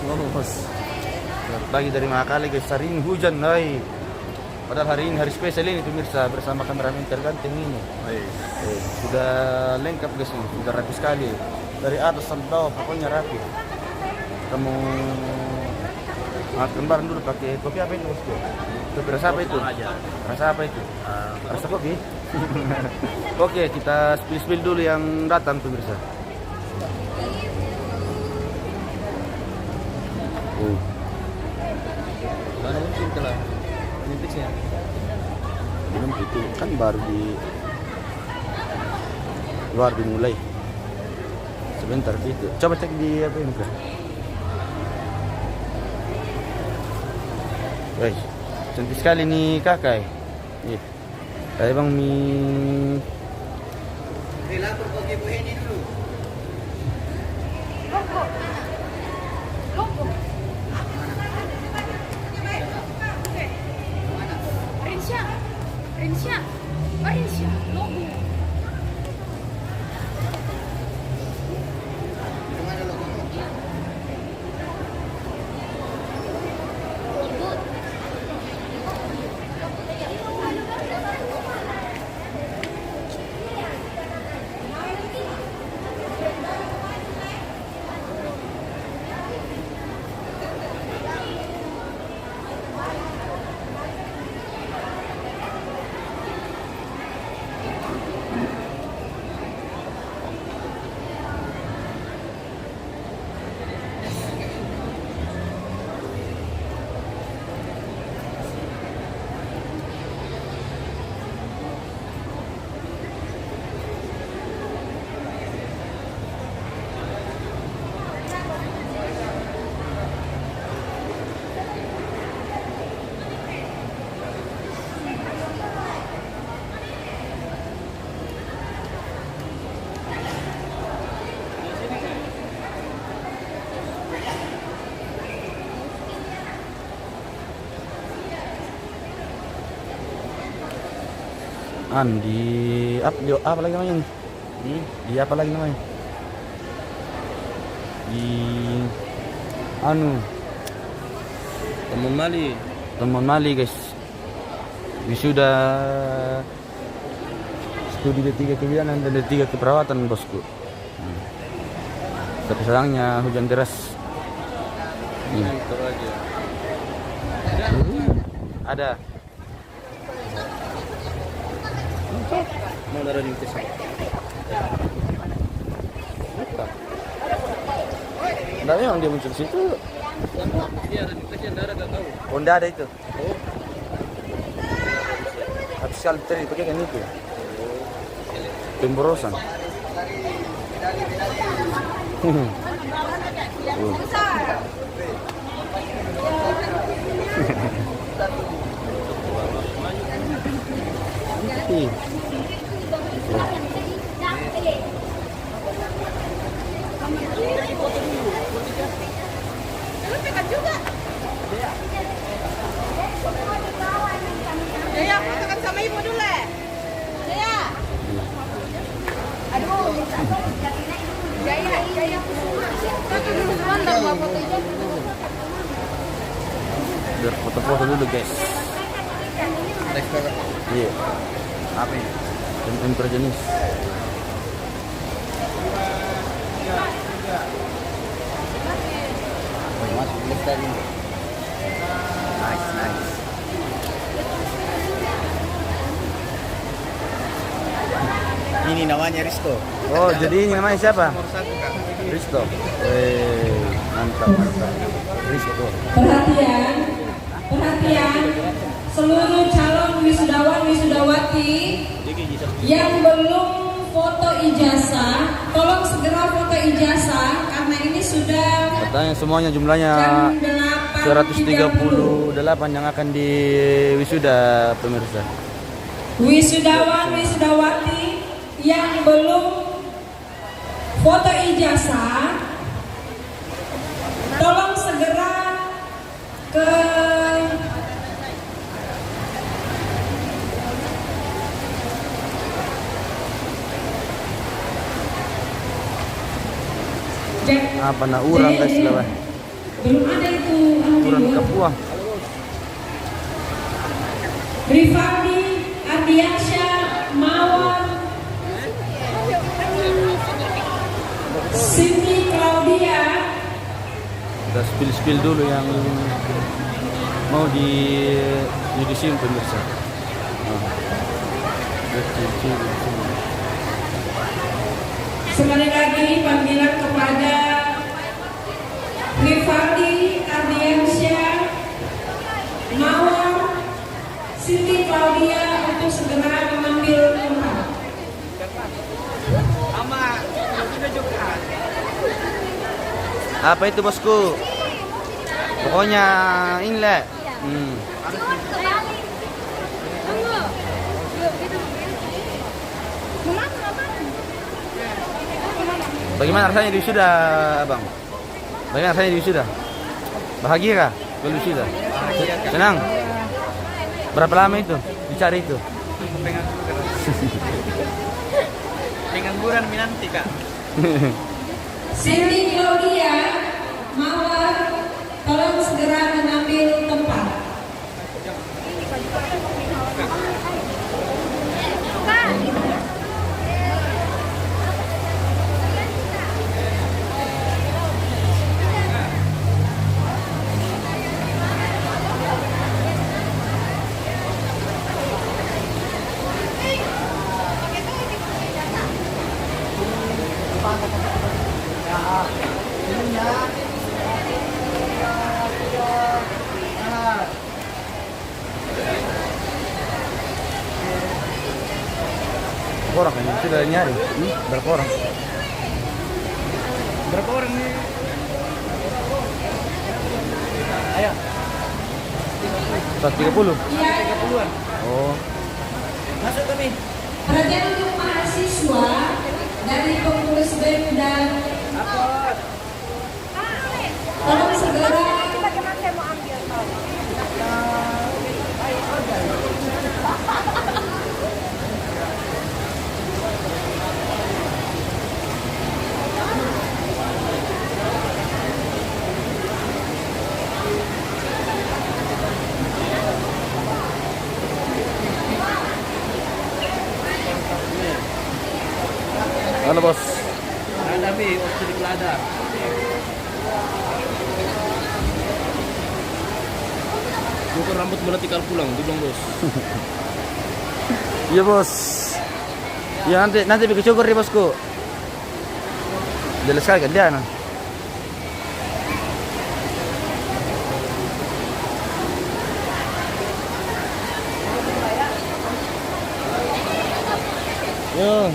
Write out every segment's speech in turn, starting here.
Bos. Lagi dari Makale guys, hari ini hujan, hai. Padahal hari ini hari spesial ini pemirsa bersama kameramen terganteng ini. Sudah lengkap guys, sudah rapi sekali. Dari atas sampai bawah pokoknya rapi. Kamu makan bareng dulu pakai kopi apa itu bosku? Kopi rasa apa itu? Rasa apa itu? Rasa kopi? Oke, kita spill dulu yang datang pemirsa. Mana mungkin telah Olympicsnya? Belum itu kan baru di luar dimulai. Sebentar itu. Coba cek di apa ini kan? Woi, cantik sekali nih kakak. Iya. Kayak bang mie. Lapor ke Bu Heni dulu. Rinsya, logo. Gimana logomu? Di apa lagi namanya? Di apa lagi namanya? Di Teman Mali guys. Wisuda studi D3 kebidanan dan D3 keperawatan bosku. Tapi sayangnya hujan deras. Ada. Mau naruh di tes. Nah, memang dia muncul situ. Dia ada di tes yang darah gak tahu. Oh, enggak ada itu. Tapi sekali tadi pakai kan itu. Pemborosan. Jaya, fotokan sama ibu dulu. Jaya. Aduh. Jaya. Foto dulu sebentar, foto aja. Biar foto-foto dulu guys. Iya. Apa ini? Tempur jenis. Masuk list tadi. Nice. Ini namanya Risto. Oh, jadi ini namanya siapa? Nomor 1 Kak. Risto. Mantap. Risto. Perhatian, seluruh calon wisudawan wisudawati yang belum foto ijazah, tolong segera foto ijazah karena ini sudah Katanya semuanya jumlahnya jam 138 yang akan di wisuda pemirsa. Wisudawan wisudawati yang belum foto ijazah, tolong segera ke Apa na urang guys lah. Belum ada itu Ukuran alhamdulillah. Kapua. Rifaldi Ardiansyah Mawar, Cindy Claudia, Kita spill dulu yang mau disim pemirsa. sekali lagi panggilan kepada Rifaldi Ardiansyah Mawar, Cindy Claudia untuk segera mengambil tempat. Apa itu bosku? Pokoknya ini lah. Bagaimana rasanya di wisuda, Abang? Bagaimana rasanya di wisuda? Bahagia kah? Kalau wisuda? Senang? Berapa lama itu? Dicari itu? Pengangguran minanti kak. Cindy Claudia Mawar, tolong segera mengambil tempat. Berapa orang kan? Sudah nyari? Berapa orang? Berapa orang nih? Ayo. 130? Ya, 30-an. Oh. Masuk kami. perhatian untuk mahasiswa dari pengurus BEM dan tolong segera Halo bos. Ada bi, waktu di Kelada. Cukur rambut mulai tikal pulang, dudung bos. Iya bos. Ya nanti bikin cukur ya bosku. Jelas sekali kan dia nah. Yo.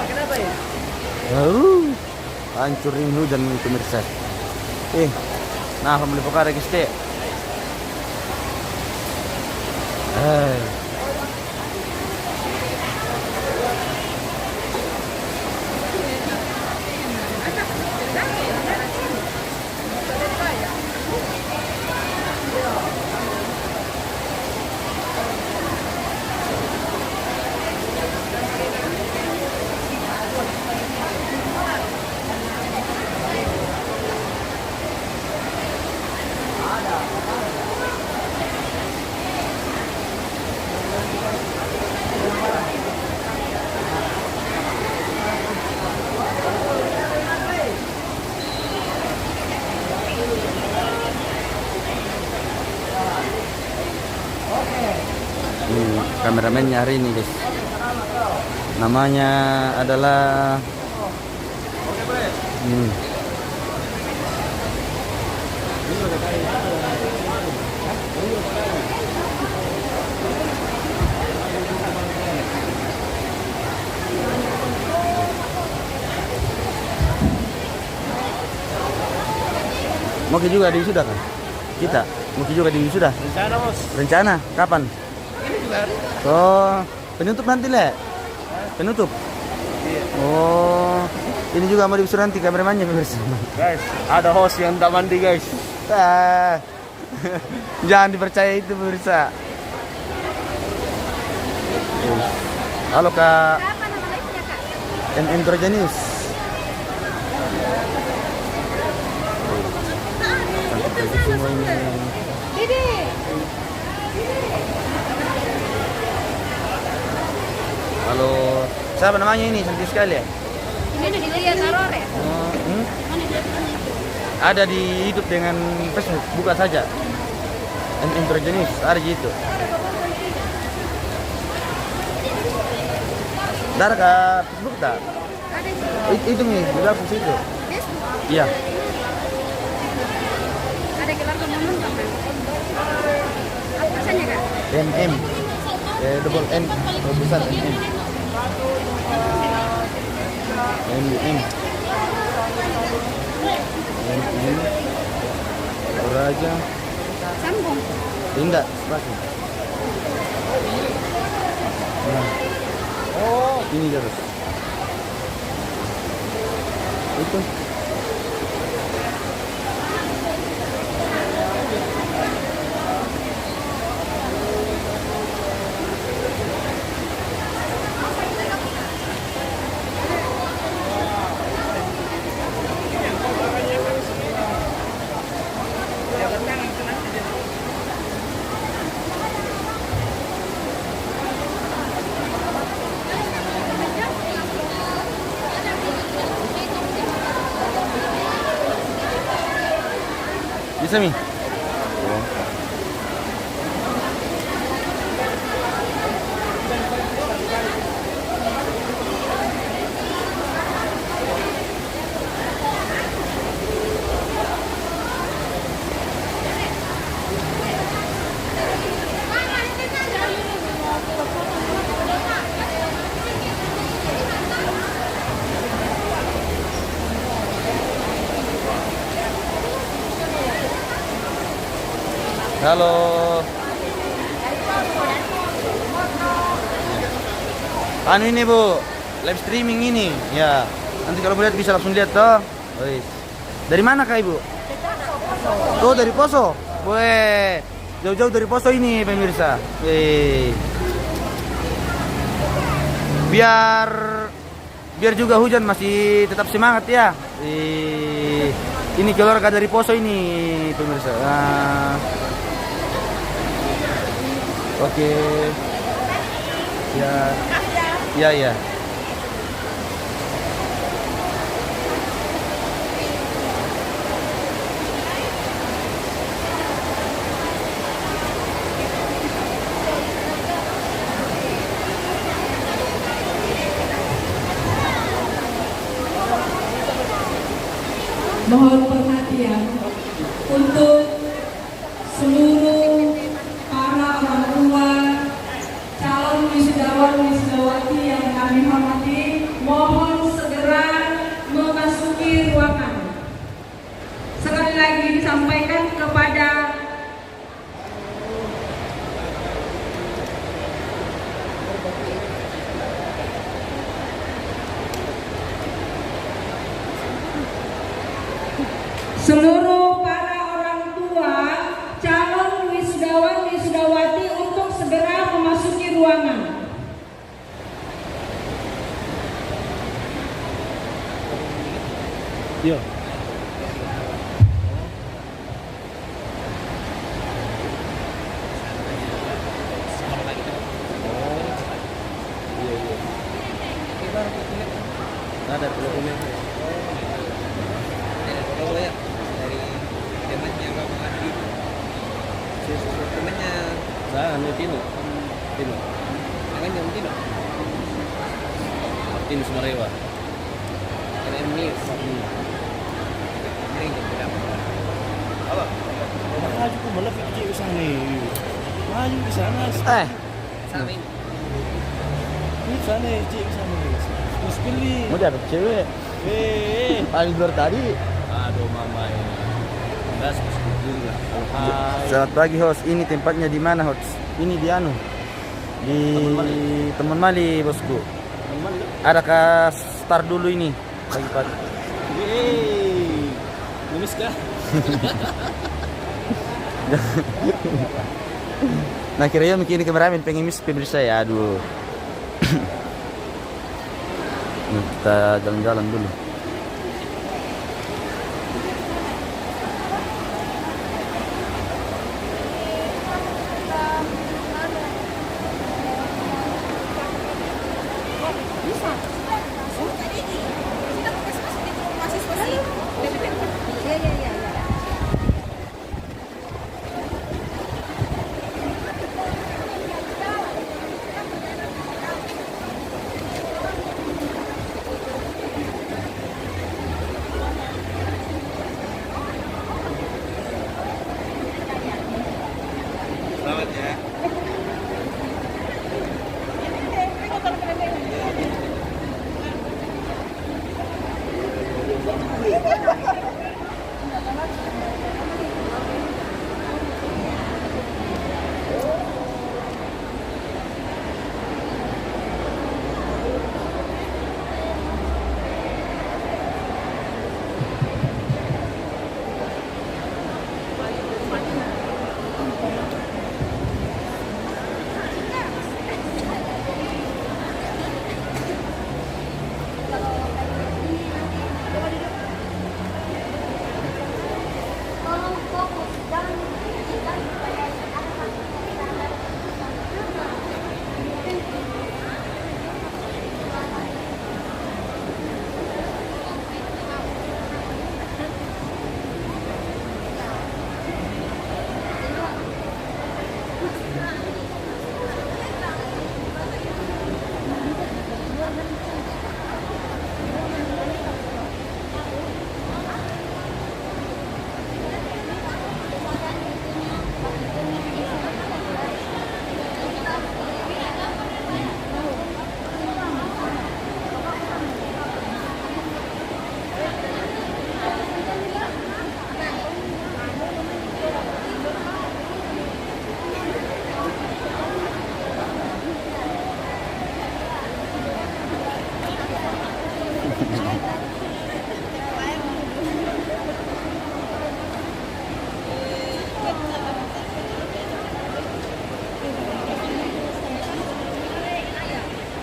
Kenapa ya? Hancurin hujan pemirsa. Nah, pembeli pokar lagi ste. Kameramennya hari ini guys. Namanya adalah mau juga di wisuda kan? Kita mau juga di wisuda. Rencana bos. Rencana kapan? Ini juga. Oh, penutup nanti le. Penutup. Di Oh, ini juga mau disuruh nanti kameramannya pemirsa. Guys, ada host yang tak mandi guys. Ah, jangan dipercaya itu pemirsa. Halo Kak, Siapa nama lainnya kak? Androgenius. Cantik semua ini. Didi. Halo, siapa namanya ini? Cantik sekali ya. Ini ada di Lia Sarore. Mana dia? Ada di YouTube dengan Facebook, buka saja. Androgenius, ada gitu. Dar ke Facebook tak? Ada sih. Itu nih, di dalam situ. Facebook. Iya. Ada gelar pemenang kan? Apa pesannya kak? MM. Double M, besar MM. MM. MM. Raja. Sambung. Enggak, lagi. Nah. Oh, ini terus. Itu. Bisa Mi? Halo. Anu ini Bu, live streaming ini. Ya. Nanti kalau mau lihat bisa langsung lihat toh. Wis. Dari mana Kak Ibu? Oh, dari Poso. Weh. Jauh-jauh dari Poso ini pemirsa. Wih. Biar juga hujan masih tetap semangat ya. Ini keluarga dari Poso ini pemirsa. Nah. Oke. Ya. Ya ya. Mohon perhatian untuk seluruh para orang tua calon wisudawan wisudawati yang kami hormati, mohon segera memasuki ruangan. Sekali lagi disampaikan kepada seluruh para orang tua calon wisudawan wisudawati untuk segera memasuki ruangan. Yo. Ada teleponnya. Nah, anu Tino. Tino. Jangan jam Tino. Martin Sumarewa. Ini Halo. Maju ku malah fikir ke sana. Maju ke sana. Sama ini. Ini sana, cik ke sana. Terus pilih. Mau dapat cewek. Paling luar tadi. Aduh mama ini. Enggak dulu lah. Hai. Selamat pagi host. Ini tempatnya di mana host? Ini di anu. Di Teman Mali bosku. Ada ke start dulu ini pagi-pagi. Yeay, nulis kah? Nah kira-kira mungkin kemeramin pengen mis pemirsa ya, aduh. Nah, kita jalan-jalan dulu.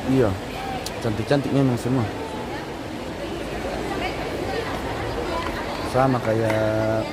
Iya, cantik-cantik memang semua. Sama kayak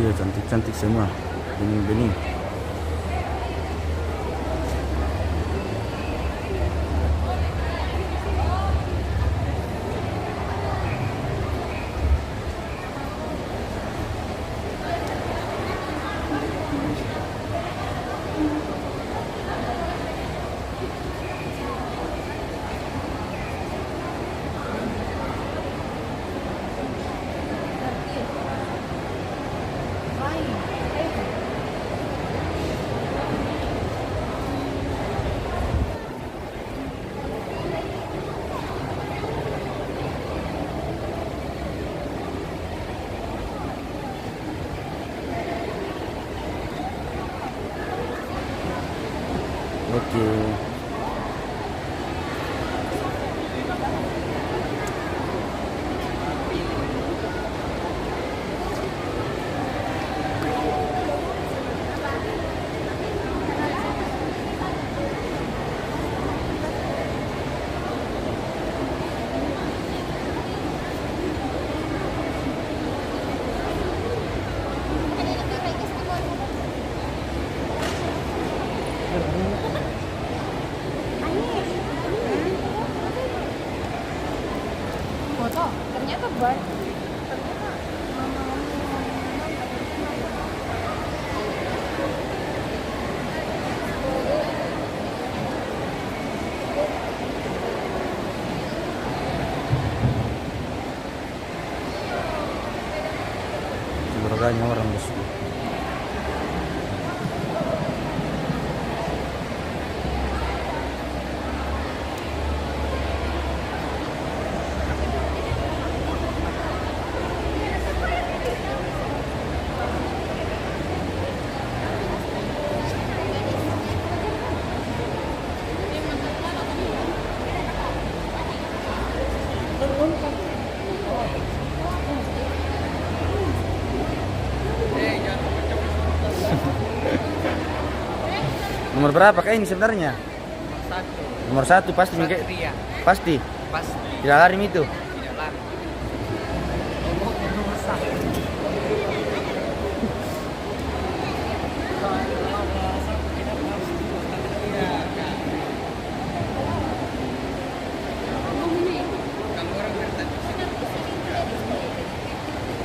iya cantik-cantik semua, bening-bening. Ternyata banyak. Ternyata Sebenarnya orang besar. Nomor berapa kak ini sebenarnya? Nomor satu pasti Kak? Satria. Pasti. Pasti Tidak lari itu. tidak lari. Kalau orang bertanding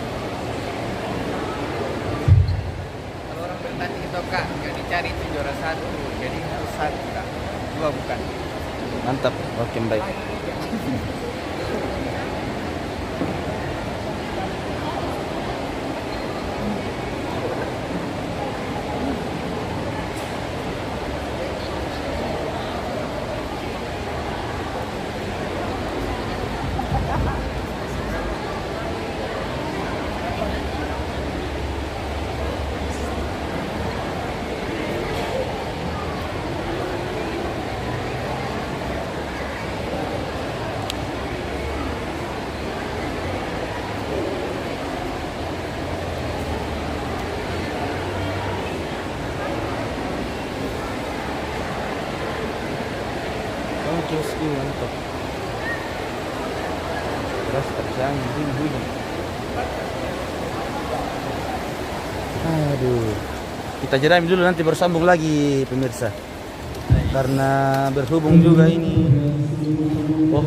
kalau orang bertanding itu kak yang dicari itu juara satu, jadi harus satu kak, dua bukan. Mantap. Oke baik. Oke, mantap. Terus kerjaan hujan. Aduh. Kita jeda dulu nanti bersambung lagi pemirsa. Karena berhubung juga ini. Oh,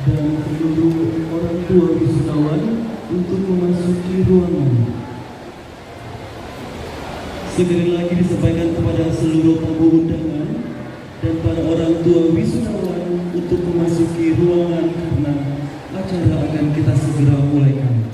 Dan seluruh orang tua wisudawan untuk memasuki ruangan. Sekali lagi disampaikan kepada seluruh tamu undangan dan para orang tua wisudawan untuk memasuki ruangan karena acara akan kita segera mulaikan.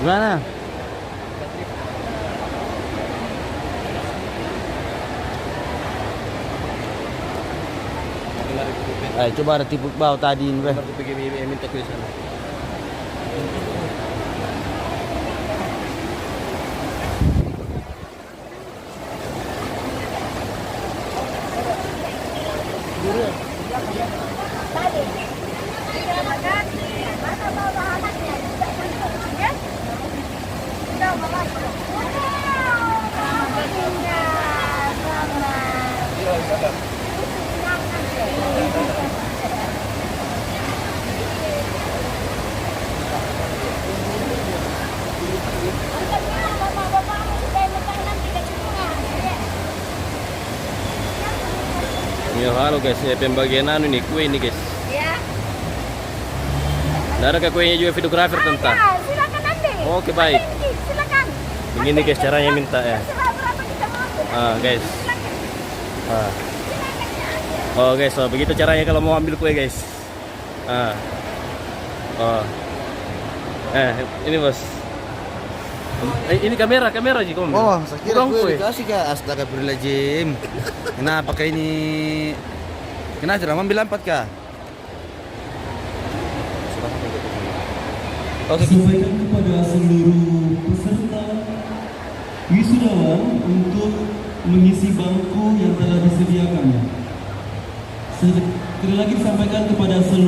Gimana? Ayo coba ada tipu bau tadi ini, Beh. minta ke sana. Ya halo guys, ya pembagian anu nih kue ini guys. Ya. Nah, ada kuenya juga videografer tentang. Ada, silakan ambil. Oke baik. Silakan. Begini guys caranya minta ya. Terserah berapa kita mau. Ah guys. Silakan. Ah. Oh guys, so begitu caranya kalau mau ambil kue guys. Ah. Oh. Ini bos. Ini kamera Ji Kom. Oh, saya kira Bukan gue dikasih kak. Astagfirullahaladzim. Kenapa kayak ini Kena aja, ambil 4 kah? Oke. Sampaikan kepada seluruh peserta wisudawan untuk mengisi bangku yang telah disediakan. Sekali lagi disampaikan kepada seluruh